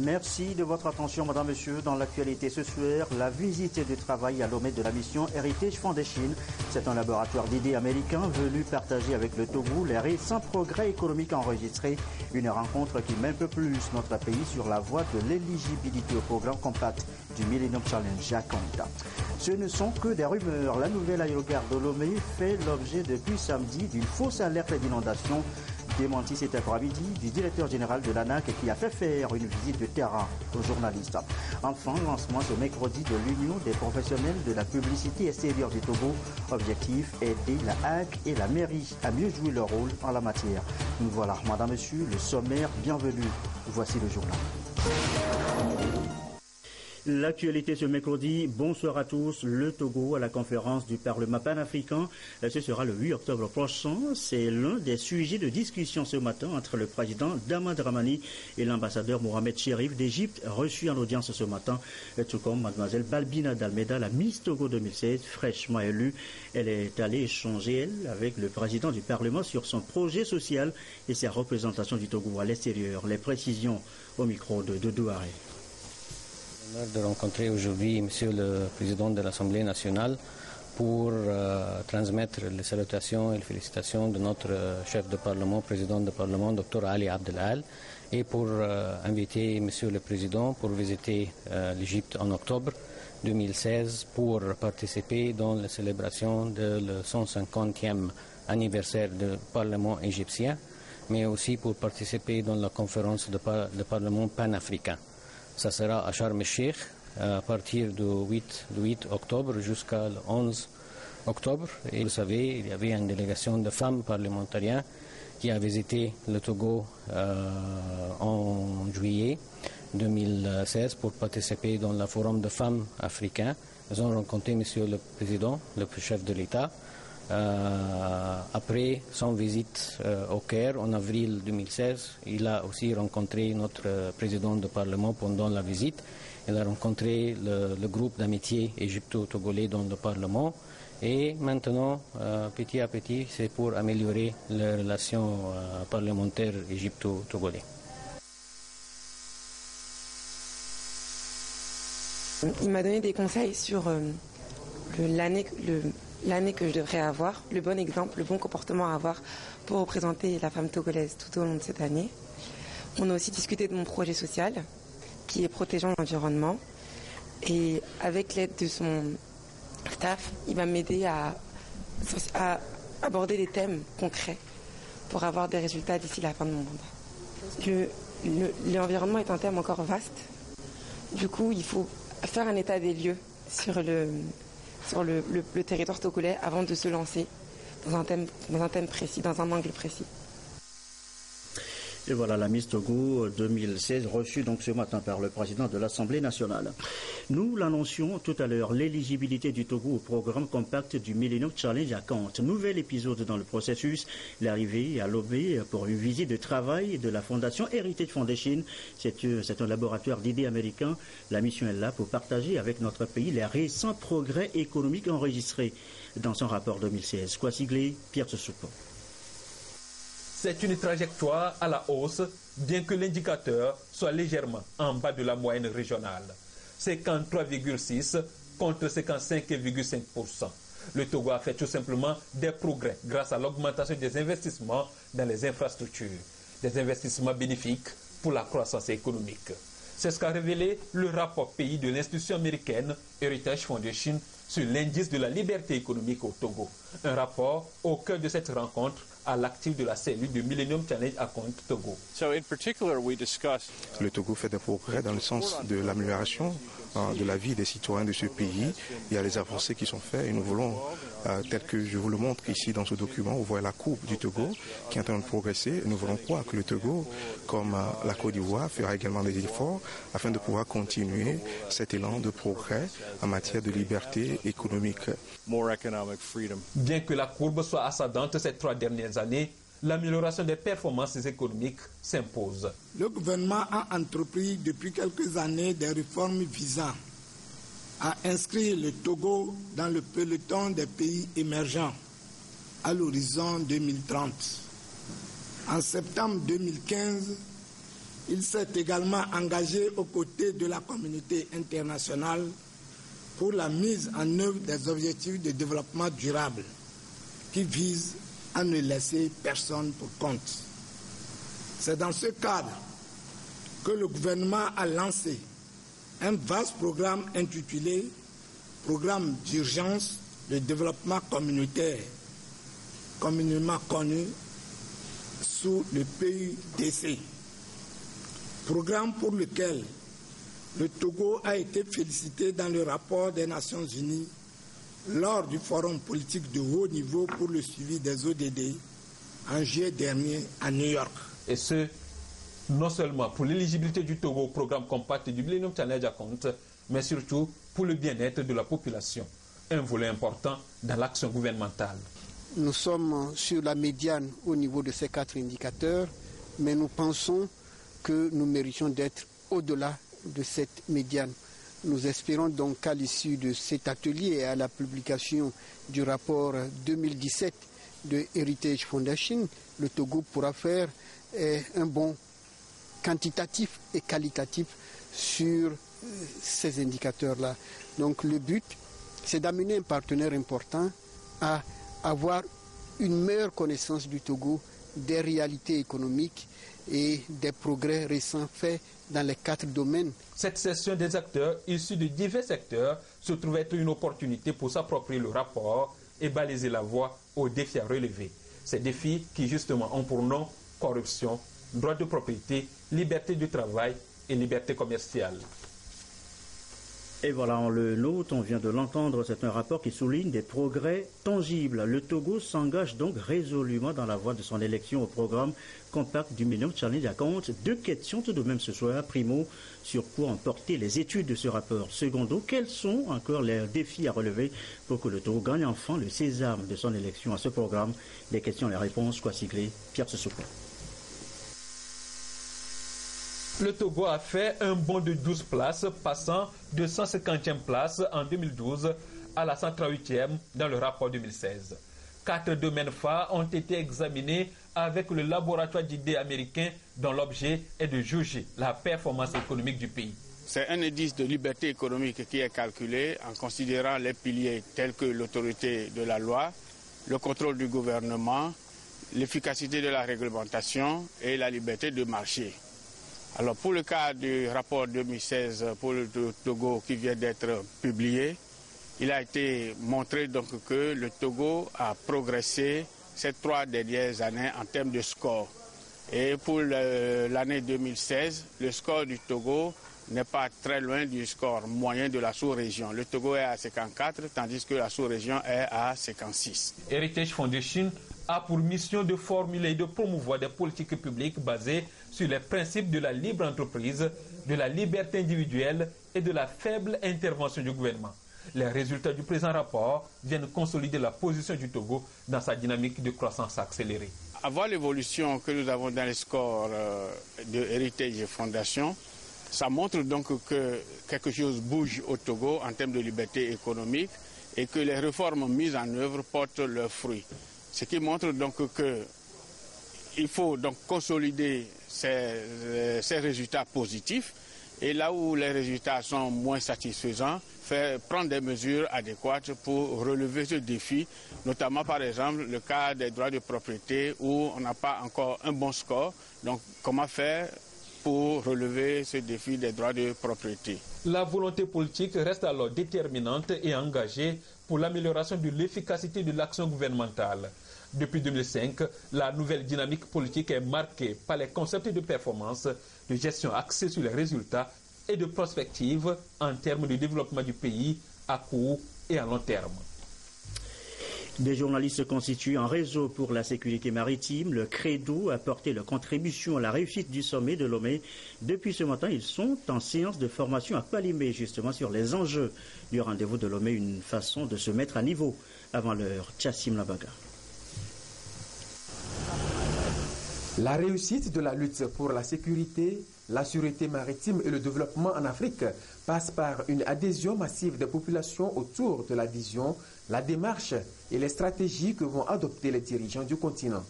Merci de votre attention, madame, monsieur. Dans l'actualité ce soir, la visite de travail à Lomé de la mission Heritage Foundation. C'est un laboratoire d'idées américain venu partager avec le Togo les récents progrès économiques enregistrés. Une rencontre qui met un peu plus notre pays sur la voie de l'éligibilité au programme compact du Millennium Challenge à Konta. Ce ne sont que des rumeurs. La nouvelle aérogare de Lomé fait l'objet depuis samedi d'une fausse alerte d'inondation démenti cet après-midi du directeur général de l'ANAC qui a fait faire une visite de terrain aux journalistes. Enfin, lancement ce mercredi de l'Union des professionnels de la publicité extérieure du Togo. Objectif, aider la HAC et la mairie à mieux jouer leur rôle en la matière. Nous voilà, madame, monsieur, le sommaire, bienvenue. Voici le journal. L'actualité ce mercredi, bonsoir à tous. Le Togo à la conférence du Parlement panafricain, ce sera le 8 octobre prochain. C'est l'un des sujets de discussion ce matin entre le président Daman Dramani et l'ambassadeur Mohamed Chérif d'Égypte, reçu en audience ce matin, tout comme mademoiselle Balbina Dalmeda, la Miss Togo 2016, fraîchement élue. Elle est allée échanger, elle, avec le président du Parlement sur son projet social et sa représentation du Togo à l'extérieur. Les précisions au micro de Doudou Aré. De rencontrer aujourd'hui Monsieur le Président de l'Assemblée nationale pour transmettre les salutations et les félicitations de notre chef de Parlement, président de Parlement, Dr Ali Abdelal, et pour inviter Monsieur le Président pour visiter l'Égypte en octobre 2016 pour participer dans la célébration de le 150e anniversaire du Parlement égyptien, mais aussi pour participer dans la conférence de Parlement panafricain. Ça sera à Sharm el-Sheikh à partir du 8 octobre jusqu'à le 11 octobre. Et vous savez, il y avait une délégation de femmes parlementaires qui a visité le Togo en juillet 2016 pour participer dans le forum de femmes africains. Ils ont rencontré Monsieur le Président, le chef de l'État. Après son visite au Caire en avril 2016, il a aussi rencontré notre président de Parlement pendant la visite. Il a rencontré le groupe d'amitié égypto-togolais dans le Parlement. Et maintenant, petit à petit, c'est pour améliorer les relations parlementaires égypto-togolais. Il m'a donné des conseils sur l'année que je devrais avoir, le bon exemple, le bon comportement à avoir pour représenter la femme togolaise tout au long de cette année. On a aussi discuté de mon projet social qui est protégeant l'environnement, et avec l'aide de son staff, il va m'aider à aborder des thèmes concrets pour avoir des résultats d'ici la fin de mon mandat. L'environnement est un thème encore vaste, du coup il faut faire un état des lieux sur le territoire togolais avant de se lancer dans un thème précis, dans un angle précis. Et voilà la Miss Togo 2016 reçue donc ce matin par le président de l'Assemblée nationale. Nous l'annoncions tout à l'heure, l'éligibilité du Togo au programme compact du Millennium Challenge à Konta. Nouvel épisode dans le processus, l'arrivée à Lomé pour une visite de travail de la fondation Heritage Foundation. C'est un laboratoire d'idées américain. La mission est là pour partager avec notre pays les récents progrès économiques enregistrés dans son rapport 2016. Quoi sigler, Pierre Tsouko. C'est une trajectoire à la hausse, bien que l'indicateur soit légèrement en bas de la moyenne régionale. 53,6 contre 55,5%. Le Togo a fait tout simplement des progrès grâce à l'augmentation des investissements dans les infrastructures, des investissements bénéfiques pour la croissance économique. C'est ce qu'a révélé le rapport pays de l'institution américaine Heritage Foundation sur l'indice de la liberté économique au Togo. Un rapport au cœur de cette rencontre à l'actif de la cellule du Millennium Challenge à Konta, Togo. Le Togo fait des progrès dans le sens de l'amélioration de la vie des citoyens de ce pays. Il y a les avancées qui sont faites et nous voulons, tel que je vous le montre ici dans ce document, vous voyez la courbe du Togo qui est en train de progresser. Nous voulons croire que le Togo, comme la Côte d'Ivoire, fera également des efforts afin de pouvoir continuer cet élan de progrès en matière de liberté économique. Bien que la courbe soit ascendante ces 3 dernières années, l'amélioration des performances économiques s'impose. Le gouvernement a entrepris depuis quelques années des réformes visant à inscrire le Togo dans le peloton des pays émergents à l'horizon 2030. En septembre 2015, Il s'est également engagé aux côtés de la communauté internationale pour la mise en œuvre des objectifs de développement durable qui visent à ne laisser personne pour compte. C'est dans ce cadre que le gouvernement a lancé un vaste programme intitulé « Programme d'urgence de développement communautaire », communément connu sous le PUDC. Programme pour lequel le Togo a été félicité dans le rapport des Nations Unies lors du forum politique de haut niveau pour le suivi des ODD en juillet dernier à New York. Et ce, non seulement pour l'éligibilité du Togo au programme compact du Millennium Challenge Account, mais surtout pour le bien-être de la population, un volet important dans l'action gouvernementale. Nous sommes sur la médiane au niveau de ces 4 indicateurs, mais nous pensons que nous méritions d'être au-delà de cette médiane. Nous espérons donc qu'à l'issue de cet atelier et à la publication du rapport 2017 de Heritage Foundation, le Togo pourra faire un bond quantitatif et qualitatif sur ces indicateurs-là. Donc le but, c'est d'amener un partenaire important à avoir une meilleure connaissance du Togo, des réalités économiques et des progrès récents faits dans les 4 domaines. Cette session des acteurs issus de divers secteurs se trouve être une opportunité pour s'approprier le rapport et baliser la voie aux défis à relever. Ces défis qui justement ont pour nom corruption, droit de propriété, liberté du travail et liberté commerciale. Et voilà, on le note, on vient de l'entendre, c'est un rapport qui souligne des progrès tangibles. Le Togo s'engage donc résolument dans la voie de son élection au programme compact du Millennium Challenge Account. 2 questions tout de même ce soir. Primo, sur quoi ont porté les études de ce rapport? Secondo, quels sont encore les défis à relever pour que le Togo gagne enfin le sésame de son élection à ce programme? Les questions et les réponses, quoi cycler, Pierre Sessoukou. Le Togo a fait un bond de 12 places, passant de 150e place en 2012 à la 138e dans le rapport 2016. 4 domaines phares ont été examinés avec le laboratoire d'idées américain dont l'objet est de juger la performance économique du pays. C'est un indice de liberté économique qui est calculé en considérant les piliers tels que l'autorité de la loi, le contrôle du gouvernement, l'efficacité de la réglementation et la liberté de marché. Alors pour le cas du rapport 2016 pour le Togo qui vient d'être publié, il a été montré donc que le Togo a progressé ces 3 dernières années en termes de score. Et pour l'année 2016, le score du Togo n'est pas très loin du score moyen de la sous-région. Le Togo est à 54, tandis que la sous-région est à 56. Heritage Foundation a pour mission de formuler et de promouvoir des politiques publiques basées sur les principes de la libre entreprise, de la liberté individuelle et de la faible intervention du gouvernement. Les résultats du présent rapport viennent consolider la position du Togo dans sa dynamique de croissance accélérée. À voir l'évolution que nous avons dans les scores de Heritage Foundation, ça montre donc que quelque chose bouge au Togo en termes de liberté économique et que les réformes mises en œuvre portent leurs fruits. Ce qui montre donc qu'il faut donc consolider ces résultats positifs et là où les résultats sont moins satisfaisants, prendre des mesures adéquates pour relever ce défi, notamment par exemple le cas des droits de propriété où on n'a pas encore un bon score. Donc comment faire pour relever ce défi des droits de propriété? La volonté politique reste alors déterminante et engagée pour l'amélioration de l'efficacité de l'action gouvernementale. Depuis 2005, la nouvelle dynamique politique est marquée par les concepts de performance, de gestion axée sur les résultats et de prospective en termes de développement du pays à court et à long terme. Des journalistes se constituent en réseau pour la sécurité maritime. Le Credo a apporté leur contribution à la réussite du sommet de Lomé. Depuis ce matin, ils sont en séance de formation à Palimé, justement sur les enjeux du rendez-vous de Lomé, une façon de se mettre à niveau avant l'heure. Tchassim Labaga. La réussite de la lutte pour la sécurité, la sûreté maritime et le développement en Afrique passe par une adhésion massive des populations autour de la vision, la démarche et les stratégies que vont adopter les dirigeants du continent.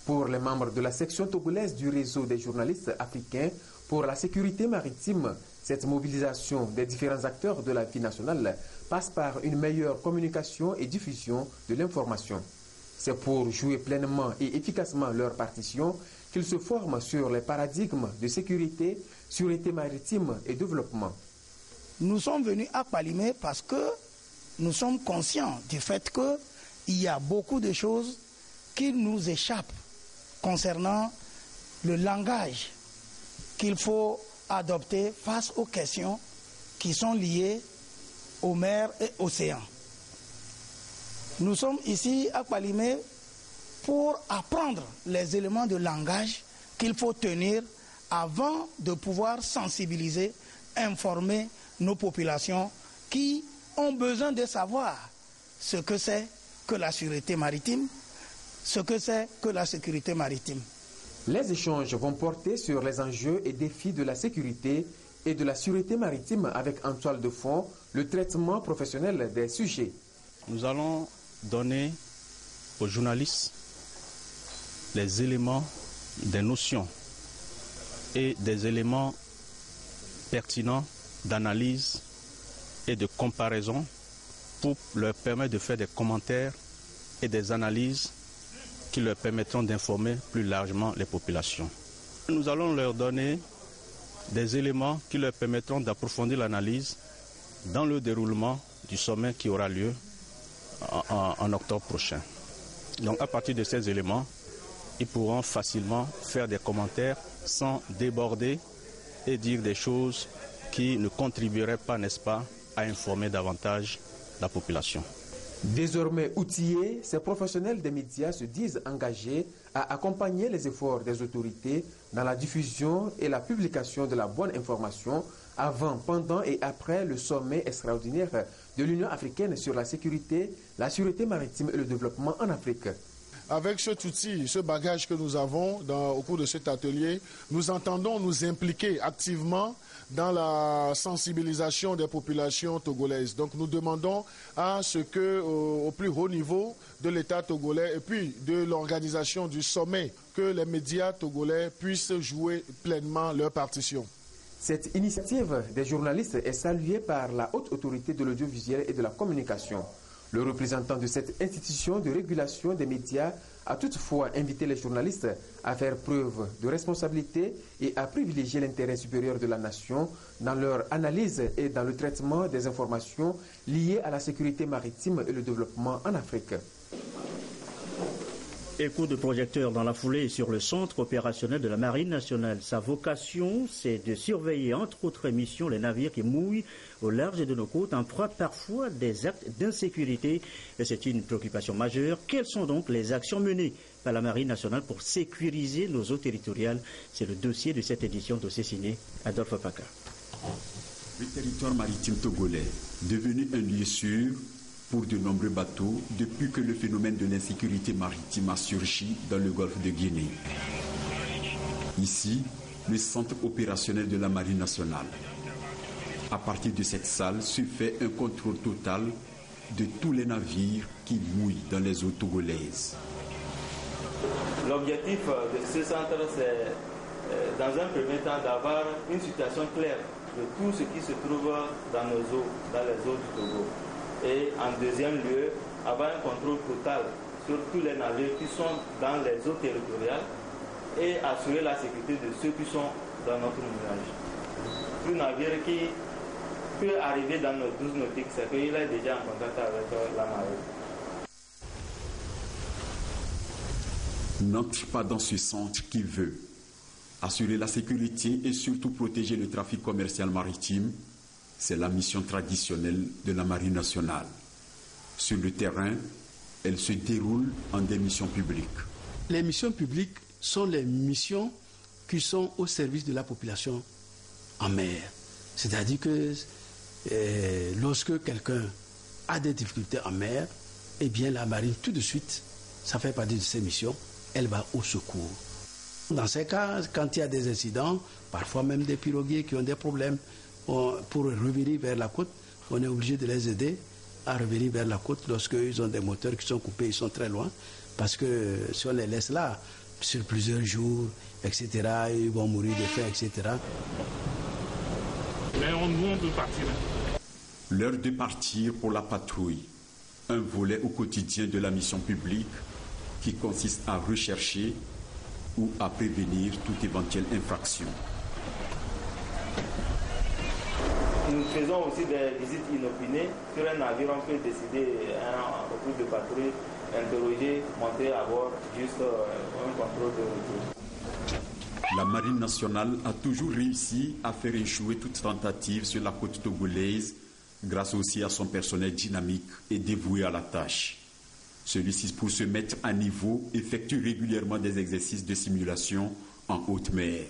Pour les membres de la section togolaise du réseau des journalistes africains, pour la sécurité maritime. Cette mobilisation des différents acteurs de la vie nationale passe par une meilleure communication et diffusion de l'information. C'est pour jouer pleinement et efficacement leur partition qu'ils se forment sur les paradigmes de sécurité, sûreté maritime et développement. Nous sommes venus à Palimé parce que nous sommes conscients du fait qu'il y a beaucoup de choses qui nous échappent concernant le langage qu'il faut adopter face aux questions qui sont liées aux mers et océans. Nous sommes ici à Palimé pour apprendre les éléments de langage qu'il faut tenir avant de pouvoir sensibiliser, informer nos populations qui ont besoin de savoir ce que c'est que la sûreté maritime, ce que c'est que la sécurité maritime. Les échanges vont porter sur les enjeux et défis de la sécurité et de la sûreté maritime avec en toile de fond le traitement professionnel des sujets. Nous allons donner aux journalistes les éléments, des notions et des éléments pertinents d'analyse et de comparaison pour leur permettre de faire des commentaires et des analyses qui leur permettront d'informer plus largement les populations. Nous allons leur donner des éléments qui leur permettront d'approfondir l'analyse dans le déroulement du sommet qui aura lieu en octobre prochain. Donc à partir de ces éléments, ils pourront facilement faire des commentaires sans déborder et dire des choses qui ne contribueraient pas, n'est-ce pas, à informer davantage la population. Désormais outillés, ces professionnels des médias se disent engagés à accompagner les efforts des autorités dans la diffusion et la publication de la bonne information avant, pendant et après le sommet extraordinaire de l'Union africaine sur la sécurité, la sûreté maritime et le développement en Afrique. Avec cet outil, ce bagage que nous avons au cours de cet atelier, nous entendons nous impliquer activement dans la sensibilisation des populations togolaises. Donc nous demandons à ce que, au plus haut niveau de l'État togolais et puis de l'organisation du sommet, que les médias togolais puissent jouer pleinement leur partition. Cette initiative des journalistes est saluée par la haute autorité de l'audiovisuel et de la communication. Le représentant de cette institution de régulation des médias a toutefois invité les journalistes à faire preuve de responsabilité et à privilégier l'intérêt supérieur de la nation dans leur analyse et dans le traitement des informations liées à la sécurité maritime et le développement en Afrique. Et coup de projecteur dans la foulée sur le centre opérationnel de la Marine nationale. Sa vocation, c'est de surveiller, entre autres missions, les navires qui mouillent au large de nos côtes en proie parfois des actes d'insécurité. Et c'est une préoccupation majeure. Quelles sont donc les actions menées par la Marine nationale pour sécuriser nos eaux territoriales? C'est le dossier de cette édition, dossier signé Adolphe Paka. Le territoire maritime togolais, devenu un lieu sûr pour de nombreux bateaux depuis que le phénomène de l'insécurité maritime a surgi dans le golfe de Guinée. Ici, le centre opérationnel de la Marine nationale. À partir de cette salle se fait un contrôle total de tous les navires qui mouillent dans les eaux togolaises. L'objectif de ce centre, c'est dans un premier temps d'avoir une situation claire de tout ce qui se trouve dans nos eaux, dans les eaux du Togo. Et en deuxième lieu, avoir un contrôle total sur tous les navires qui sont dans les eaux territoriales et assurer la sécurité de ceux qui sont dans notre mouillage. Tout navire qui peut arriver dans nos 12 nautiques, c'est qu'il est déjà en contact avec la marée. N'entre pas dans ce centre qui veut assurer la sécurité et surtout protéger le trafic commercial maritime. C'est la mission traditionnelle de la Marine nationale. Sur le terrain, elle se déroule en des missions publiques. Les missions publiques sont les missions qui sont au service de la population en mer. C'est-à-dire que lorsque quelqu'un a des difficultés en mer, eh bien la marine, tout de suite, ça fait partie de ses missions, elle va au secours. Dans ces cas, quand il y a des incidents, parfois même des piroguiers qui ont des problèmes, pour revenir vers la côte, on est obligé de les aider à revenir vers la côte lorsqu'ils ont des moteurs qui sont coupés, ils sont très loin, parce que si on les laisse là, sur plusieurs jours, etc. Ils vont mourir de faim, etc. Mais on peut partir. L'heure de partir pour la patrouille, un volet au quotidien de la mission publique qui consiste à rechercher ou à prévenir toute éventuelle infraction. Nous faisons aussi des visites inopinées. Sur un navire, on peut décider, au cours de patrouille, interroger, monter à bord, juste un contrôle de route. La Marine nationale a toujours réussi à faire échouer toute tentative sur la côte togolaise, grâce aussi à son personnel dynamique et dévoué à la tâche. Celui-ci, pour se mettre à niveau, effectue régulièrement des exercices de simulation en haute mer.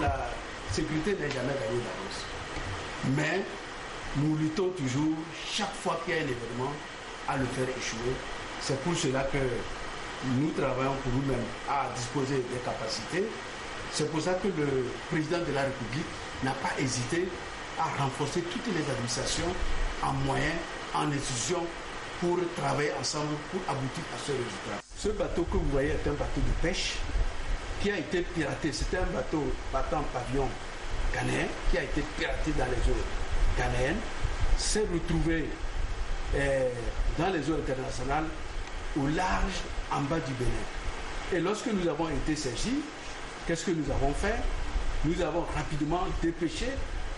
La sécurité n'est jamais gagnée d'avance. Mais nous luttons toujours, chaque fois qu'il y a un événement, à le faire échouer. C'est pour cela que nous travaillons pour nous-mêmes à disposer des capacités. C'est pour ça que le président de la République n'a pas hésité à renforcer toutes les administrations en moyens, en institutions, pour travailler ensemble pour aboutir à ce résultat. Ce bateau que vous voyez est un bateau de pêche qui a été piraté. C'était un bateau battant pavillon ghanéen qui a été piraté dans les eaux ghanéennes, s'est retrouvé dans les eaux internationales au large en bas du Bénin. Et lorsque nous avons été saisis, qu'est-ce que nous avons fait? Nous avons rapidement dépêché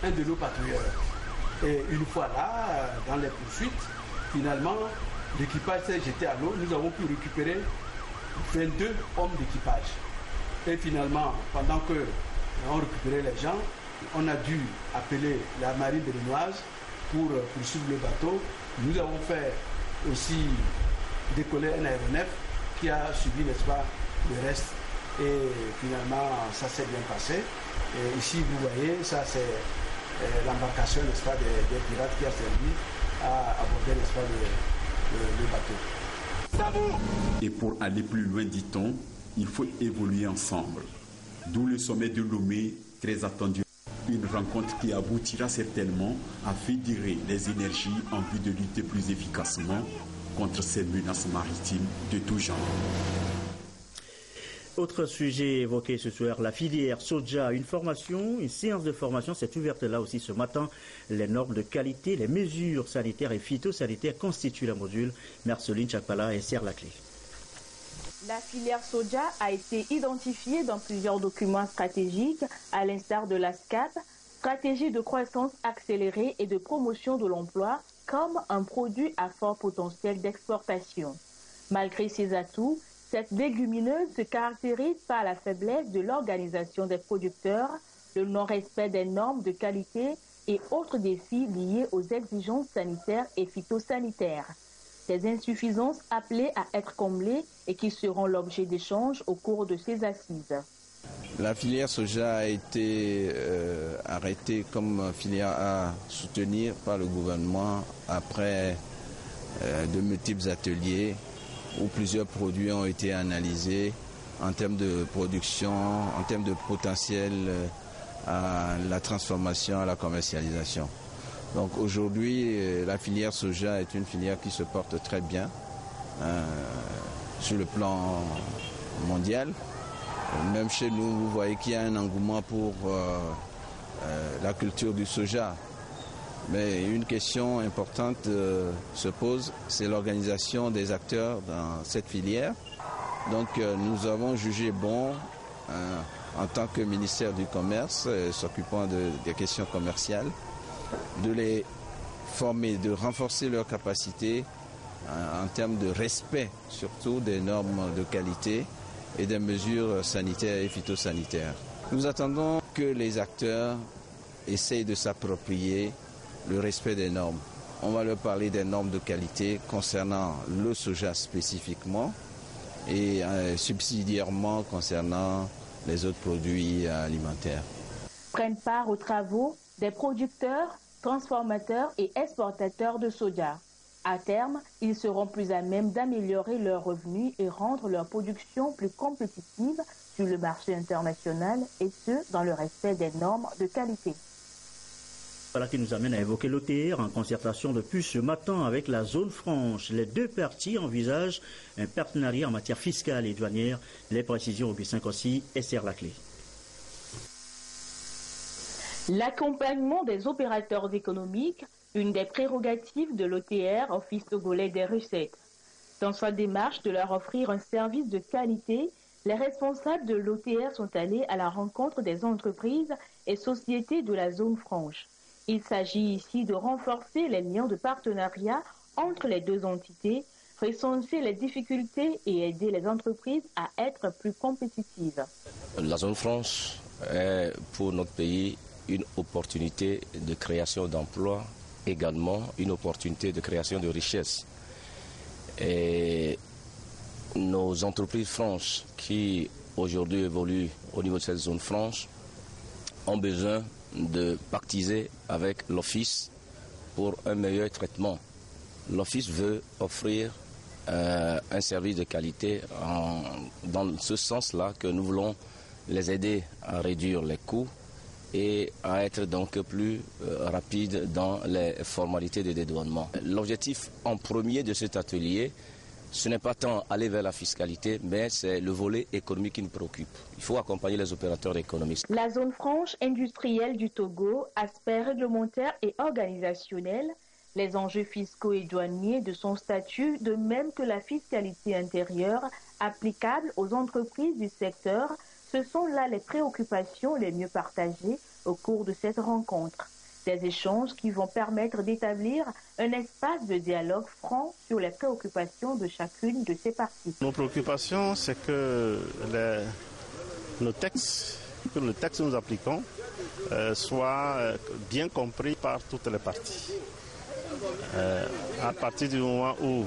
un de nos patrouilleurs. Et une fois là, dans les poursuites, finalement, l'équipage s'est jeté à l'eau. Nous avons pu récupérer 22 hommes d'équipage. Et finalement, pendant qu'on récupérait les gens, on a dû appeler la marine béninoise pour poursuivre le bateau. Nous avons fait aussi décoller un aéronef qui a suivi, n'est-ce pas, le reste. Et finalement, ça s'est bien passé. Et ici, vous voyez, ça c'est l'embarcation, n'est-ce pas, des pirates qui a servi à aborder, n'est-ce pas, le bateau. Et pour aller plus loin, dit-on, il faut évoluer ensemble. D'où le sommet de Lomé, très attendu. Une rencontre qui aboutira certainement à fédérer les énergies en vue de lutter plus efficacement contre ces menaces maritimes de tout genre. Autre sujet évoqué ce soir, la filière soja. Une séance de formation s'est ouverte là aussi ce matin. Les normes de qualité, les mesures sanitaires et phytosanitaires constituent la module. Marceline Chakpala insère la clé. La filière soja a été identifiée dans plusieurs documents stratégiques, à l'instar de la SCAP, stratégie de croissance accélérée et de promotion de l'emploi, comme un produit à fort potentiel d'exportation. Malgré ses atouts, cette légumineuse se caractérise par la faiblesse de l'organisation des producteurs, le non-respect des normes de qualité et autres défis liés aux exigences sanitaires et phytosanitaires. Des insuffisances appelées à être comblées et qui seront l'objet d'échanges au cours de ces assises. La filière soja a été arrêtée comme filière à soutenir par le gouvernement après de multiples ateliers où plusieurs produits ont été analysés en termes de production, en termes de potentiel à la transformation, à la commercialisation. Donc aujourd'hui, la filière soja est une filière qui se porte très bien sur le plan mondial. Même chez nous, vous voyez qu'il y a un engouement pour la culture du soja. Mais une question importante se pose, c'est l'organisation des acteurs dans cette filière. Donc nous avons jugé bon, en tant que ministère du Commerce, s'occupant des questions commerciales, de les former, de renforcer leurs capacités en termes de respect surtout des normes de qualité et des mesures sanitaires et phytosanitaires. Nous attendons que les acteurs essayent de s'approprier le respect des normes. On va leur parler des normes de qualité concernant le soja spécifiquement et subsidiairement concernant les autres produits alimentaires. Prennent part aux travaux des producteurs, transformateurs et exportateurs de soja. À terme, ils seront plus à même d'améliorer leurs revenus et rendre leur production plus compétitive sur le marché international et ce, dans le respect des normes de qualité. Voilà qui nous amène à évoquer l'OTR en concertation depuis ce matin avec la zone franche. Les deux parties envisagent un partenariat en matière fiscale et douanière. Les précisions Augustin Kossi et Serre Laclé. L'accompagnement des opérateurs économiques, une des prérogatives de l'OTR, Office togolais des recettes. Dans sa démarche de leur offrir un service de qualité, les responsables de l'OTR sont allés à la rencontre des entreprises et sociétés de la zone franche. Il s'agit ici de renforcer les liens de partenariat entre les deux entités, recenser les difficultés et aider les entreprises à être plus compétitives. La zone franche est pour notre pays une opportunité de création d'emplois, également une opportunité de création de richesses. Et nos entreprises franches qui aujourd'hui évoluent au niveau de cette zone franche ont besoin de pactiser avec l'Office pour un meilleur traitement. L'Office veut offrir un service de qualité dans ce sens-là que nous voulons les aider à réduire les coûts et à être donc plus rapide dans les formalités de dédouanement. L'objectif en premier de cet atelier, ce n'est pas tant aller vers la fiscalité, mais c'est le volet économique qui nous préoccupe. Il faut accompagner les opérateurs économiques. La zone franche industrielle du Togo, aspect réglementaire et organisationnel, les enjeux fiscaux et douaniers de son statut, de même que la fiscalité intérieure applicable aux entreprises du secteur, ce sont là les préoccupations les mieux partagées au cours de cette rencontre. Des échanges qui vont permettre d'établir un espace de dialogue franc sur les préoccupations de chacune de ces parties. Nos préoccupations, c'est que le texte que nous appliquons soit bien compris par toutes les parties. À partir du moment où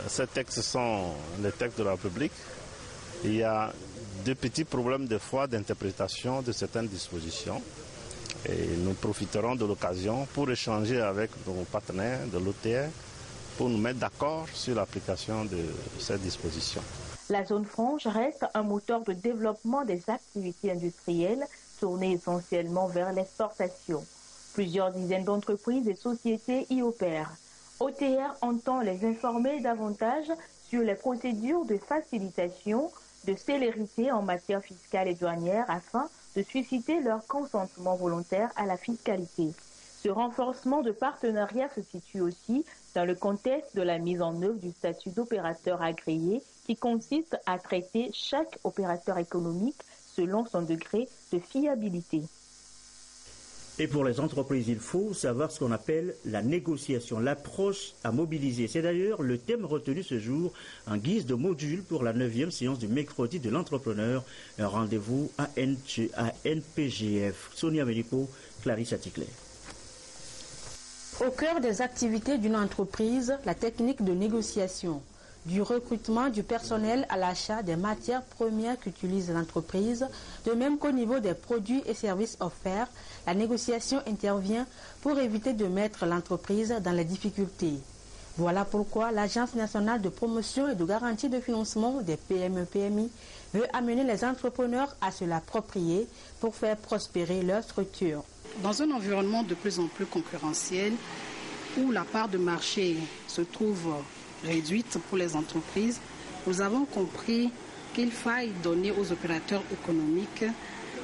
ces textes sont les textes de la République, il y a de petits problèmes de fois d'interprétation de certaines dispositions. Et nous profiterons de l'occasion pour échanger avec nos partenaires de l'OTR pour nous mettre d'accord sur l'application de ces dispositions. La zone franche reste un moteur de développement des activités industrielles tournées essentiellement vers l'exportation. Plusieurs dizaines d'entreprises et sociétés y opèrent. OTR entend les informer davantage sur les procédures de facilitation, de célérité en matière fiscale et douanière afin de susciter leur consentement volontaire à la fiscalité. Ce renforcement de partenariat se situe aussi dans le contexte de la mise en œuvre du statut d'opérateur agréé qui consiste à traiter chaque opérateur économique selon son degré de fiabilité. Et pour les entreprises, il faut savoir ce qu'on appelle la négociation, l'approche à mobiliser. C'est d'ailleurs le thème retenu ce jour en guise de module pour la 9e séance du mercredi de l'entrepreneur. Un rendez-vous à NPGF. Sonia Menipo, Clarisse Aticlé. Au cœur des activités d'une entreprise, la technique de négociation. Du recrutement du personnel à l'achat des matières premières qu'utilise l'entreprise, de même qu'au niveau des produits et services offerts, la négociation intervient pour éviter de mettre l'entreprise dans les difficultés. Voilà pourquoi l'Agence nationale de promotion et de garantie de financement des PME-PMI veut amener les entrepreneurs à se l'approprier pour faire prospérer leur structure. Dans un environnement de plus en plus concurrentiel, où la part de marché se trouve réduite pour les entreprises, nous avons compris qu'il faille donner aux opérateurs économiques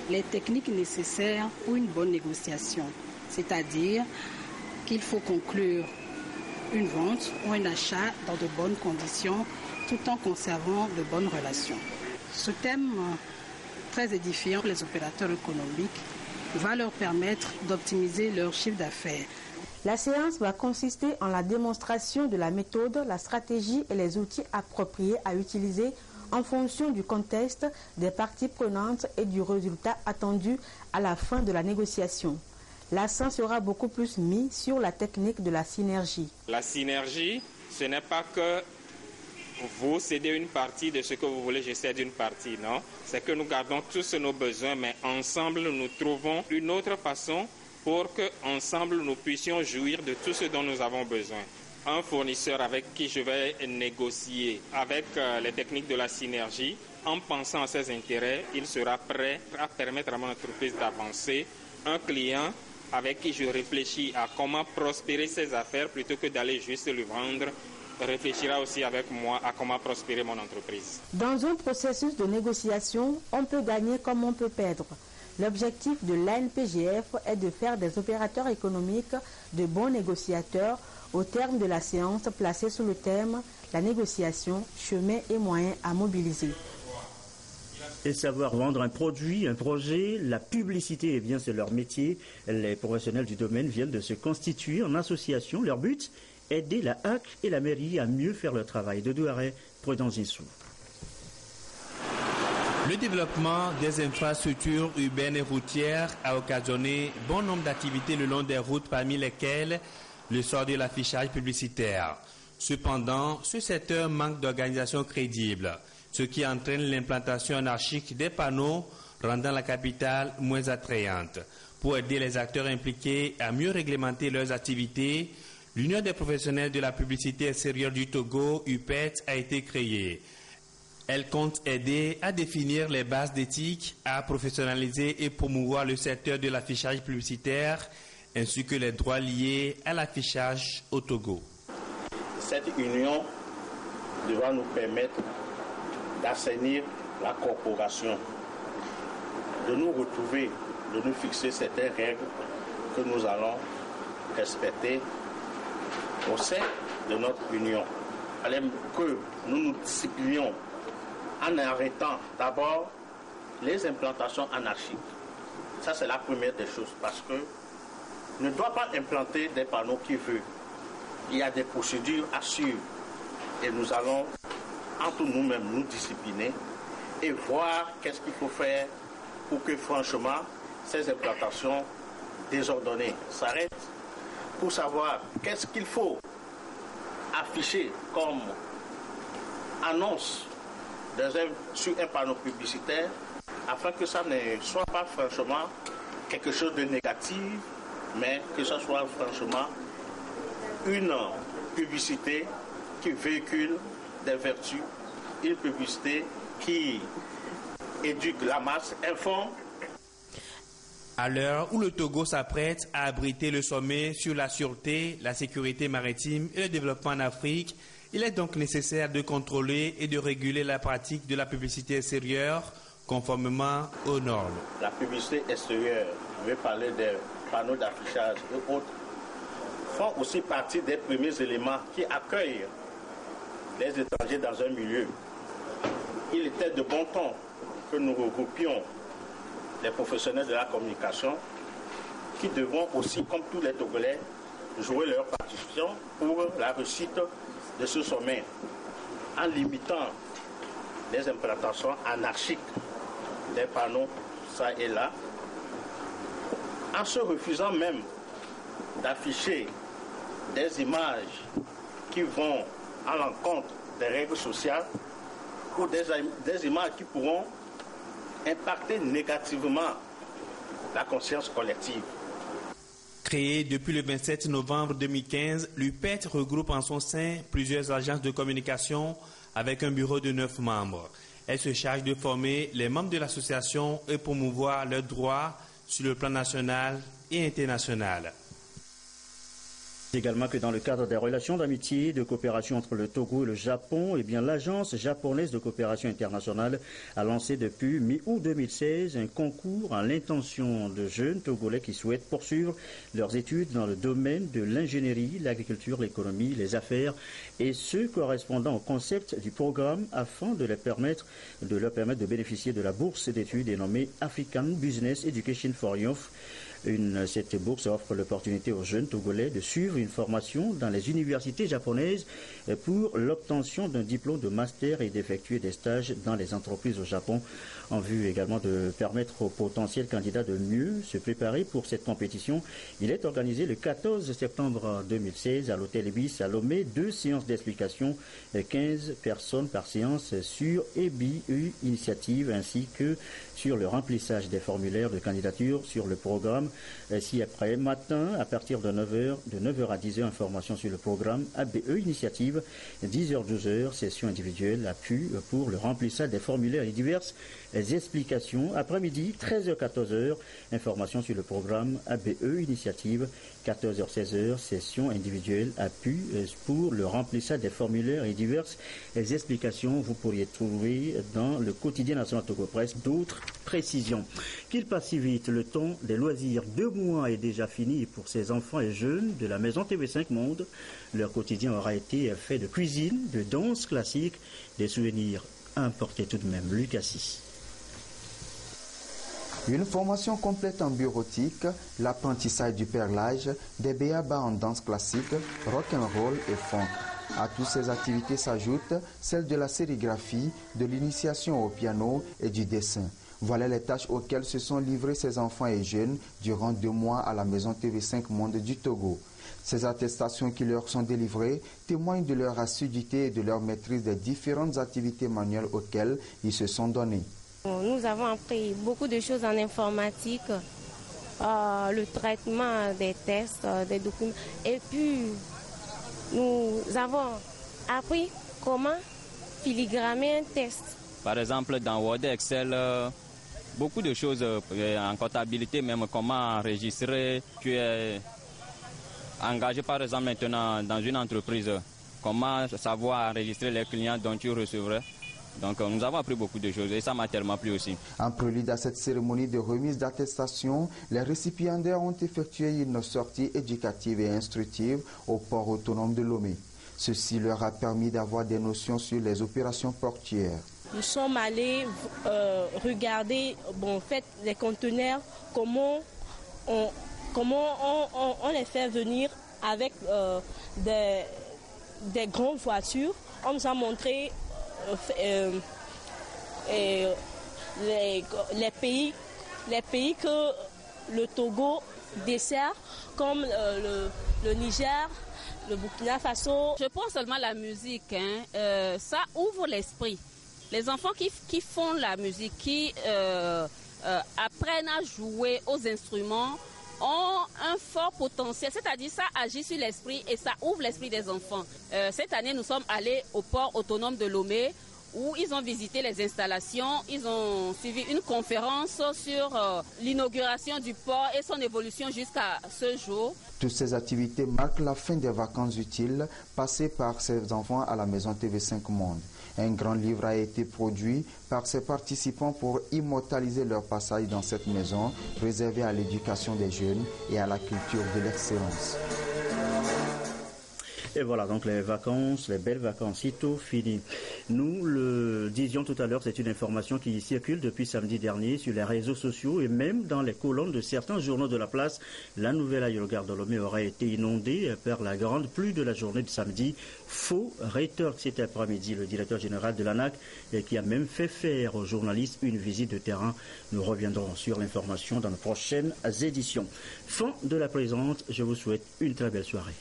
les techniques nécessaires pour une bonne négociation. C'est-à-dire qu'il faut conclure une vente ou un achat dans de bonnes conditions tout en conservant de bonnes relations. Ce thème très édifiant pour les opérateurs économiques va leur permettre d'optimiser leur chiffre d'affaires. La séance va consister en la démonstration de la méthode, la stratégie et les outils appropriés à utiliser en fonction du contexte, des parties prenantes et du résultat attendu à la fin de la négociation. L'accent sera beaucoup plus mis sur la technique de la synergie. La synergie, ce n'est pas que vous cédez une partie de ce que vous voulez, je cède une partie, non. C'est que nous gardons tous nos besoins, mais ensemble nous trouvons une autre façon pour qu'ensemble nous puissions jouir de tout ce dont nous avons besoin. Un fournisseur avec qui je vais négocier avec les techniques de la synergie, en pensant à ses intérêts, il sera prêt à permettre à mon entreprise d'avancer un client avec qui je réfléchis à comment prospérer ses affaires plutôt que d'aller juste lui vendre, réfléchira aussi avec moi à comment prospérer mon entreprise. Dans un processus de négociation, on peut gagner comme on peut perdre. L'objectif de l'ANPGF est de faire des opérateurs économiques de bons négociateurs au terme de la séance placée sous le thème « La négociation, chemin et moyens à mobiliser ». Et savoir vendre un produit, un projet, la publicité, eh bien c'est leur métier. Les professionnels du domaine viennent de se constituer en association. Leur but, aider la HAC et la mairie à mieux faire leur travail. De Douaré, Prudence Insou. Le développement des infrastructures urbaines et routières a occasionné bon nombre d'activités le long des routes, parmi lesquelles le sort de l'affichage publicitaire. Cependant, ce secteur manque d'organisation crédible, ce qui entraîne l'implantation anarchique des panneaux, rendant la capitale moins attrayante. Pour aider les acteurs impliqués à mieux réglementer leurs activités, l'Union des professionnels de la publicité extérieure du Togo, UPET, a été créée. Elle compte aider à définir les bases d'éthique, à professionnaliser et promouvoir le secteur de l'affichage publicitaire, ainsi que les droits liés à l'affichage au Togo. Cette union devra nous permettre d'assainir la corporation, de nous retrouver, de nous fixer certaines règles que nous allons respecter au sein de notre union. Il fallait que nous nous disciplinions en arrêtant d'abord les implantations anarchiques. Ça, c'est la première des choses, parce que ne doit pas implanter des panneaux qui veut. Il y a des procédures à suivre et nous allons entre nous-mêmes nous discipliner et voir qu'est-ce qu'il faut faire pour que franchement ces implantations désordonnées s'arrêtent, pour savoir qu'est-ce qu'il faut afficher comme annonce sur un panneau publicitaire afin que ça ne soit pas franchement quelque chose de négatif, mais que ce soit franchement une publicité qui véhicule des vertus, une publicité qui éduque la masse, informe. À l'heure où le Togo s'apprête à abriter le sommet sur la sûreté, la sécurité maritime et le développement en Afrique, il est donc nécessaire de contrôler et de réguler la pratique de la publicité extérieure conformément aux normes. La publicité extérieure, je vais parler des panneaux d'affichage et autres, font aussi partie des premiers éléments qui accueillent les étrangers dans un milieu. Il était de bon ton que nous regroupions les professionnels de la communication qui devront aussi, comme tous les Togolais, jouer leur partition pour la réussite de ce sommet en limitant les implantations anarchiques des panneaux ça et là, en se refusant même d'afficher des images qui vont à l'encontre des règles sociales ou des images qui pourront impacter négativement la conscience collective. Créée depuis le 27 novembre 2015, l'UPET regroupe en son sein plusieurs agences de communication avec un bureau de 9 membres. Elle se charge de former les membres de l'association et promouvoir leurs droits sur le plan national et international. Également que dans le cadre des relations d'amitié et de coopération entre le Togo et le Japon, eh bien l'Agence japonaise de coopération internationale a lancé depuis mi-août 2016 un concours à l'intention de jeunes Togolais qui souhaitent poursuivre leurs études dans le domaine de l'ingénierie, l'agriculture, l'économie, les affaires et ceux correspondant au concept du programme afin de leur permettre de bénéficier de la bourse d'études dénommée African Business Education for Youth. Cette bourse offre l'opportunité aux jeunes Togolais de suivre une formation dans les universités japonaises pour l'obtention d'un diplôme de master et d'effectuer des stages dans les entreprises au Japon, en vue également de permettre aux potentiels candidats de mieux se préparer pour cette compétition. Il est organisé le 14 septembre 2016 à l'hôtel Ibis à Lomé, 2 séances d'explication, 15 personnes par séance sur EBU Initiative ainsi que sur le remplissage des formulaires de candidature sur le programme Ci-après matin, à partir de 9h à 10h, information sur le programme ABE Initiative. 10h-12h, session individuelle, appui pour le remplissage des formulaires et diverses explications. Après-midi, 13h-14h, information sur le programme ABE Initiative. 14h-16h, session individuelle, appui pour le remplissage des formulaires et diverses explications. Vous pourriez trouver dans le quotidien national Togo Presse d'autres précisions. Qu'il passe si vite, le temps des loisirs. 2 mois est déjà fini pour ces enfants et jeunes de la maison TV5 Monde. Leur quotidien aura été fait de cuisine, de danse classique, des souvenirs importés tout de même. Lucas 6. Une formation complète en bureautique, l'apprentissage du perlage, des b.a.-ba en danse classique, rock'n'roll et funk. À toutes ces activités s'ajoutent celles de la sérigraphie, de l'initiation au piano et du dessin. Voilà les tâches auxquelles se sont livrés ces enfants et jeunes durant 2 mois à la maison TV5 Monde du Togo. Ces attestations qui leur sont délivrées témoignent de leur assiduité et de leur maîtrise des différentes activités manuelles auxquelles ils se sont donnés. Nous avons appris beaucoup de choses en informatique, le traitement des tests, des documents. Et puis, nous avons appris comment filigrammer un test. Par exemple, dans Word et Excel, beaucoup de choses en comptabilité, même comment enregistrer. Tu es engagé, par exemple, maintenant dans une entreprise. Comment savoir enregistrer les clients dont tu recevrais. Donc nous avons appris beaucoup de choses et ça m'a tellement plu aussi. En prélude à cette cérémonie de remise d'attestation, les récipiendaires ont effectué une sortie éducative et instructive au port autonome de Lomé. Ceci leur a permis d'avoir des notions sur les opérations portuaires. Nous sommes allés regarder les conteneurs, comment on les fait venir avec des grandes voitures. On nous a montré les pays que le Togo dessert, comme le Niger, le Burkina Faso. Je pense seulement à la musique, ça ouvre l'esprit. Les enfants qui font la musique, qui apprennent à jouer aux instruments, ont un fort potentiel, c'est-à-dire ça agit sur l'esprit et ça ouvre l'esprit des enfants. Cette année, nous sommes allés au port autonome de Lomé où ils ont visité les installations, ils ont suivi une conférence sur l'inauguration du port et son évolution jusqu'à ce jour. Toutes ces activités marquent la fin des vacances utiles passées par ces enfants à la maison TV5 Monde. Un grand livre a été produit par ces participants pour immortaliser leur passage dans cette maison réservée à l'éducation des jeunes et à la culture de l'excellence. Et voilà donc les vacances, les belles vacances, sitôt finies. Nous le disions tout à l'heure, c'est une information qui circule depuis samedi dernier sur les réseaux sociaux et même dans les colonnes de certains journaux de la place. La nouvelle aérogare de Lomé aurait été inondée par la grande pluie de la journée de samedi. Faux rétorque cet après-midi le directeur général de l'ANAC qui a même fait faire aux journalistes une visite de terrain. Nous reviendrons sur l'information dans nos prochaines éditions. Fin de la présente, je vous souhaite une très belle soirée.